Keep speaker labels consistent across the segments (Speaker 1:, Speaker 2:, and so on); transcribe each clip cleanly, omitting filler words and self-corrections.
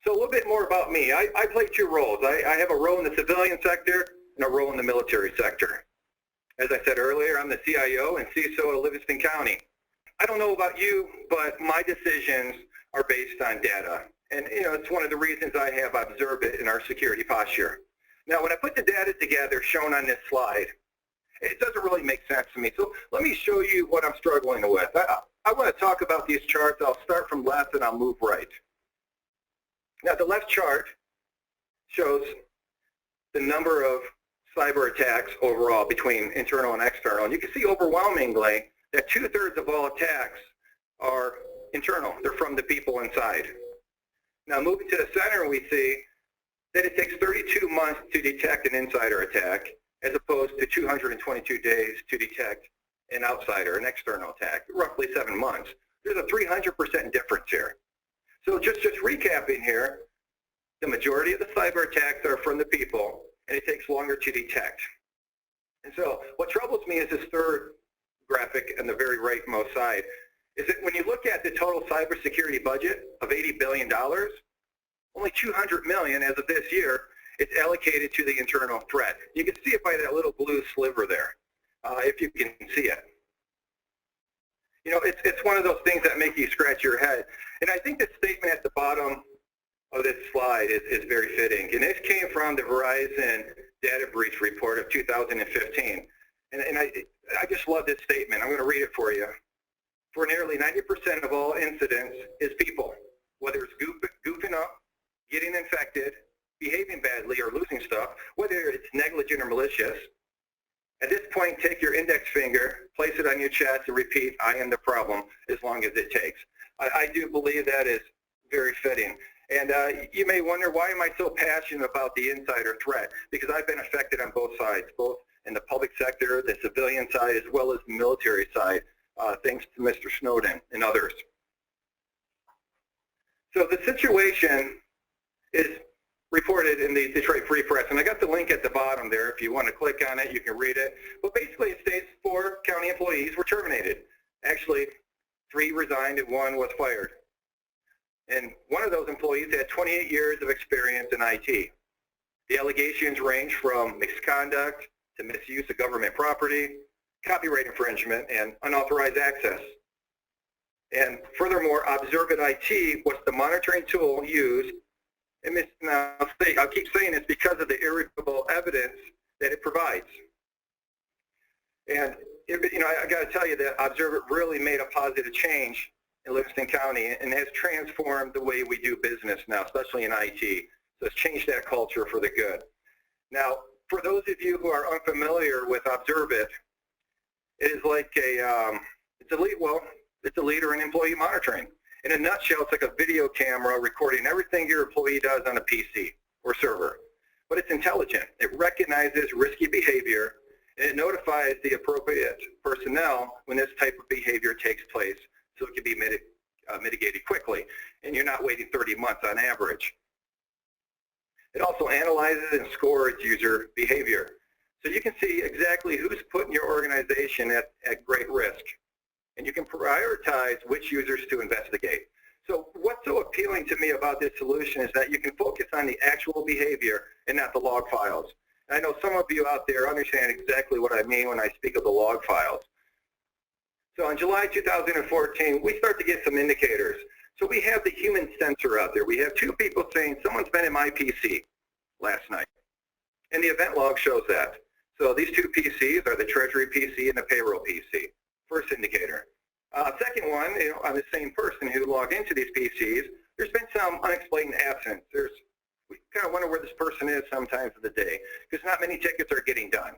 Speaker 1: So a little bit more about me. I play two roles. I have a role in the civilian sector and a role in the military sector. As I said earlier, I'm the CIO and CISO of Livingston County. I don't know about you, but my decisions are based on data. And it's one of the reasons I have ObserveIT in our security posture. Now, when I put the data together shown on this slide, it doesn't really make sense to me. So let me show you what I'm struggling with. I want to talk about these charts. I'll start from left and I'll move right. Now, the left chart shows the number of cyber attacks overall between internal and external. And you can see overwhelmingly that 2/3 of all attacks are internal. They're from the people inside. Now, moving to the center, we see that it takes 32 months to detect an insider attack, as opposed to 222 days to detect an outsider, an external attack, roughly 7 months. There's a 300% difference here. So just recapping here, the majority of the cyber attacks are from the people, and it takes longer to detect. And so what troubles me is this third graphic on the very rightmost side, is that when you look at the total cybersecurity budget of $80 billion, only $200 million as of this year is allocated to the internal threat. You can see it by that little blue sliver there, if you can see it. It's one of those things that make you scratch your head. And I think the statement at the bottom of this slide is very fitting. And this came from the Verizon data breach report of 2015. And I just love this statement. I'm going to read it for you. For nearly 90% of all incidents is people, whether it's goofing up, getting infected, behaving badly, or losing stuff, whether it's negligent or malicious. At this point, take your index finger, place it on your chest, and repeat, I am the problem, as long as it takes. I do believe that is very fitting. And you may wonder, why am I so passionate about the insider threat? Because I've been affected on both sides, both in the public sector, the civilian side, as well as the military side, thanks to Mr. Snowden and others. So the situation is reported in the Detroit Free Press, and I got the link at the bottom there. If you want to click on it, you can read it. But basically, it states 4 county employees were terminated. Actually, 3 resigned and 1 was fired. And one of those employees had 28 years of experience in IT. The allegations range from misconduct to misuse of government property, copyright infringement, and unauthorized access. And furthermore, ObserveIT was the monitoring tool used. And I'll keep saying this because of the irrefutable evidence that it provides. And I got to tell you that ObserveIT really made a positive change in Livingston County and has transformed the way we do business now, especially in IT. So it's changed that culture for the good. Now, for those of you who are unfamiliar with ObserveIT, it is like it's a leader in employee monitoring. In a nutshell, it's like a video camera recording everything your employee does on a PC or server. But it's intelligent. It recognizes risky behavior, and it notifies the appropriate personnel when this type of behavior takes place, so it can be mitigated quickly, and you're not waiting 30 months on average. It also analyzes and scores user behavior. So you can see exactly who's putting your organization at great risk. And you can prioritize which users to investigate. So what's so appealing to me about this solution is that you can focus on the actual behavior and not the log files. And I know some of you out there understand exactly what I mean when I speak of the log files. So in July 2014, we start to get some indicators. So we have the human sensor out there. We have 2 people saying, someone's been in my PC last night. And the event log shows that. So these 2 PCs are the Treasury PC and the payroll PC. First indicator. Second one, on the same person who logged into these PCs, there's been some unexplained absence. We kind of wonder where this person is sometimes of the day, because not many tickets are getting done.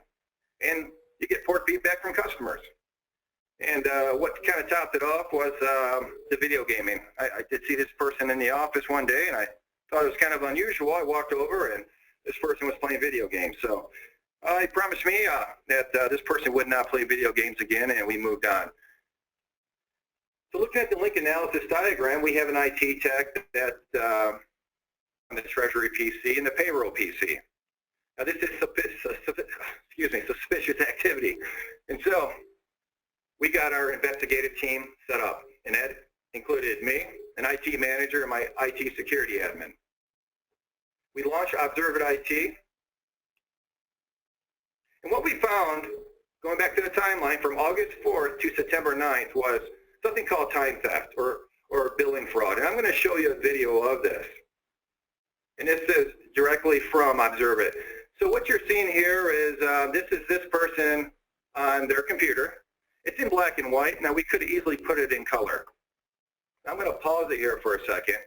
Speaker 1: And you get poor feedback from customers. And what kind of topped it off was the video gaming. I did see this person in the office one day, and I thought it was kind of unusual. I walked over, and this person was playing video games. So he promised me that this person would not play video games again, and we moved on. So looking at the link analysis diagram, we have an IT tech that on the Treasury PC and the payroll PC. Now this is suspicious activity. And so we got our investigative team set up, and that included me, an IT manager, and my IT security admin. we launched ObserveIT. And what we found, going back to the timeline from August 4th to September 9th, was something called time theft or billing fraud. And I'm going to show you a video of this. And this is directly from ObserveIT. So what you're seeing here is this is this person on their computer. It's in black and white. Now we could easily put it in color. I'm going to pause it here for a second.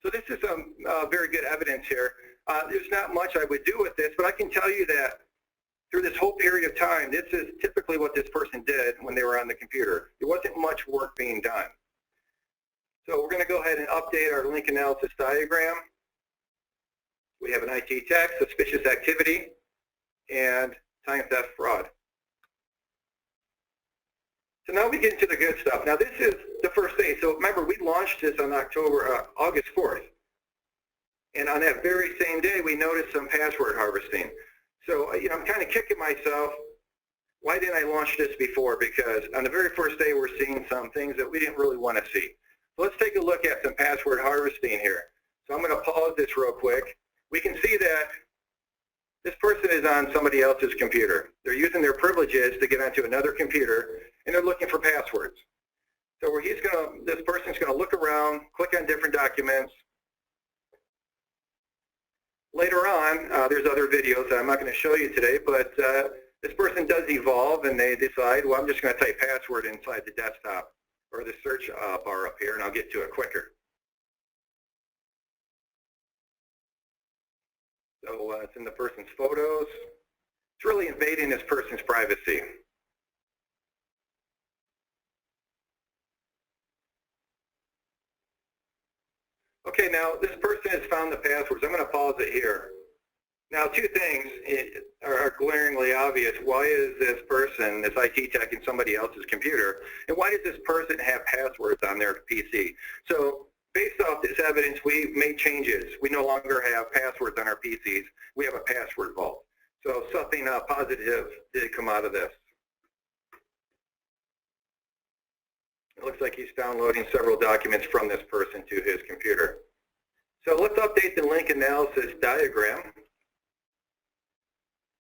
Speaker 1: So this is some very good evidence here. There's not much I would do with this, but I can tell you that through this whole period of time, this is typically what this person did when they were on the computer. There wasn't much work being done. So we're going to go ahead and update our link analysis diagram. We have an IT tech, suspicious activity, and time theft fraud. So now we get into the good stuff. Now this is the first day. So remember, we launched this on August 4th. And on that very same day, we noticed some password harvesting. So, I'm kind of kicking myself. Why didn't I launch this before? Because on the very first day, we're seeing some things that we didn't really want to see. So let's take a look at some password harvesting here. So I'm going to pause this real quick. We can see that this person is on somebody else's computer. They're using their privileges to get onto another computer, and they're looking for passwords. So this person's going to look around, click on different documents. Later on, there's other videos that I'm not going to show you today, but this person does evolve, and they decide, well, I'm just going to type password inside the desktop or the search bar up here, and I'll get to it quicker. So it's in the person's photos. It's really invading this person's privacy. Okay, now this person has found the passwords. I'm going to pause it here. Now, two things are glaringly obvious. Why is this person, this IT tech, in somebody else's computer? And why does this person have passwords on their PC? So based off this evidence, we made changes. We no longer have passwords on our PCs. We have a password vault. So something positive did come out of this. It looks like he's downloading several documents from this person to his computer. So let's update the link analysis diagram.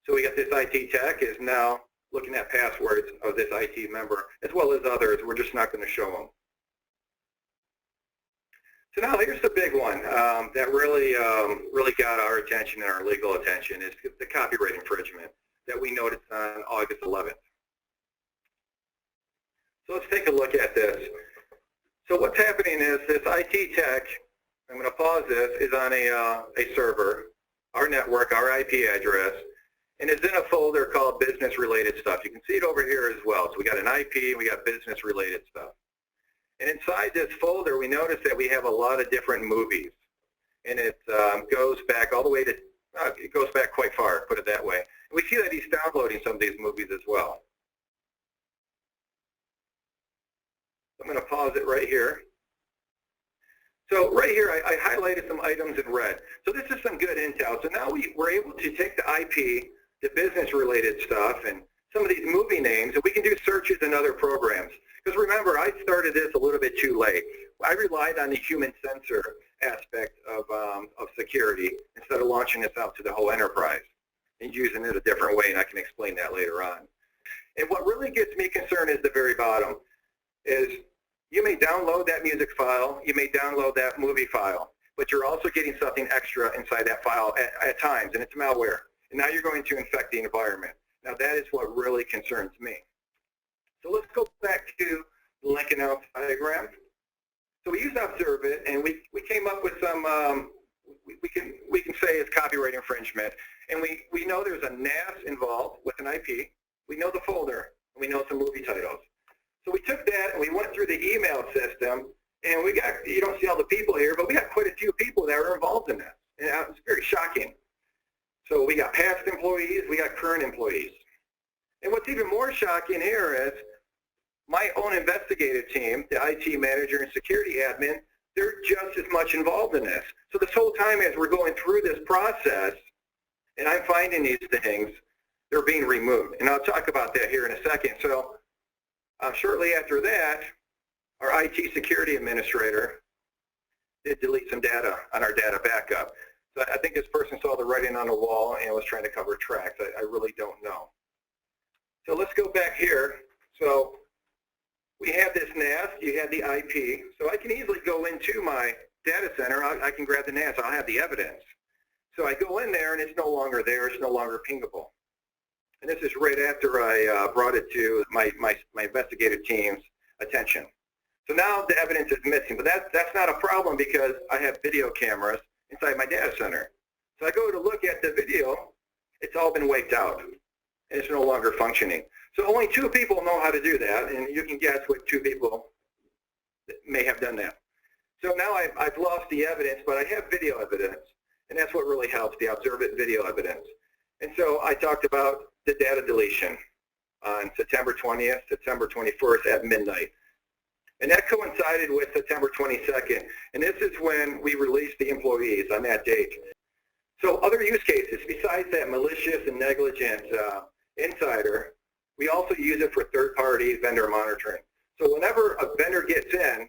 Speaker 1: So we got this IT tech is now looking at passwords of this IT member, as well as others. We're just not going to show them. So now here's the big one that really got our attention and our legal attention is the copyright infringement that we noticed on August 11th. So let's take a look at this. So what's happening is this IT tech, I'm going to pause this, is on a server, our network, our IP address, and it's in a folder called business related stuff. You can see it over here as well. So we got an IP, we got business related stuff. And inside this folder, we notice that we have a lot of different movies. And it goes back all the way to, it goes back quite far, put it that way. And we see that he's downloading some of these movies as well. I'm going to pause it right here. So right here, I highlighted some items in red. So this is some good intel. So now we're able to take the IP, the business-related stuff, and some of these movie names, and we can do searches in other programs. Because remember, I started this a little bit too late. I relied on the human sensor aspect of security instead of launching this out to the whole enterprise and using it a different way, and I can explain that later on. And what really gets me concerned is the very bottom. Is you may download that music file, you may download that movie file, but you're also getting something extra inside that file at times, and it's malware. And now you're going to infect the environment. Now that is what really concerns me. So let's go back to the link analysis diagram. So we used ObserveIT, and we came up with some, we can say it's copyright infringement. And we know there's a NAS involved with an IP. We know the folder, and we know some movie titles. So we took that and we went through the email system, and we got, you don't see all the people here, but we got quite a few people that were involved in this. And it was very shocking. So we got past employees, we got current employees. And what's even more shocking here is my own investigative team, the IT manager and security admin, they're just as much involved in this. So this whole time as we're going through this process, and I'm finding these things, they're being removed. And I'll talk about that here in a second. So shortly after that, our IT security administrator did delete some data on our data backup. So I think this person saw the writing on the wall and was trying to cover tracks. I really don't know. So let's go back here. So we have this NAS, you have the IP. So I can easily go into my data center. I can grab the NAS, I'll have the evidence. So I go in there and it's no longer there, it's no longer pingable. And this is right after I brought it to my investigative team's attention. So now the evidence is missing, but that's not a problem because I have video cameras inside my data center. So I go to look at the video, it's all been wiped out, and it's no longer functioning. So only 2 people know how to do that, and you can guess what 2 people may have done that. So now I've lost the evidence, but I have video evidence, and that's what really helps, the ObserveIT video evidence. And so I talked about the data deletion on September 20th, September 21st at midnight. And that coincided with September 22nd. And this is when we released the employees on that date. So other use cases, besides that malicious and negligent insider, we also use it for third-party vendor monitoring. So whenever a vendor gets in,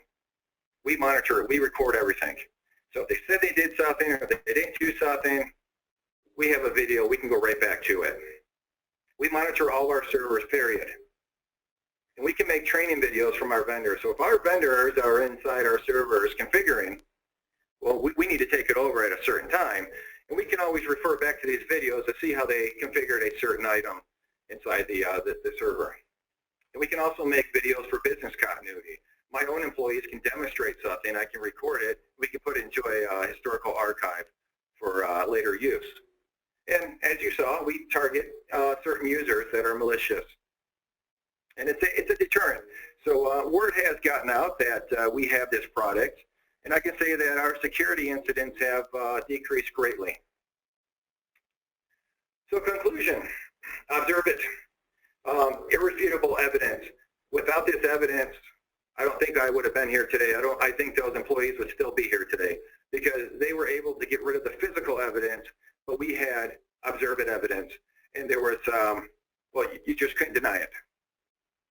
Speaker 1: we monitor it, we record everything. So if they said they did something or they didn't do something, we have a video, we can go right back to it. We monitor all our servers, period. And we can make training videos from our vendors. So if our vendors are inside our servers configuring, well, we need to take it over at a certain time. And we can always refer back to these videos to see how they configured a certain item inside the server. And we can also make videos for business continuity. My own employees can demonstrate something, I can record it, we can put it into a historical archive for later use. And as you saw, we target certain users that are malicious. And it's a deterrent. So word has gotten out that we have this product, and I can say that our security incidents have decreased greatly. So conclusion, ObserveIT, irrefutable evidence. Without this evidence, I don't think I would have been here today. I think those employees would still be here today because they were able to get rid of the physical evidence, but we had ObserveIT evidence, and there was, well, you just couldn't deny it.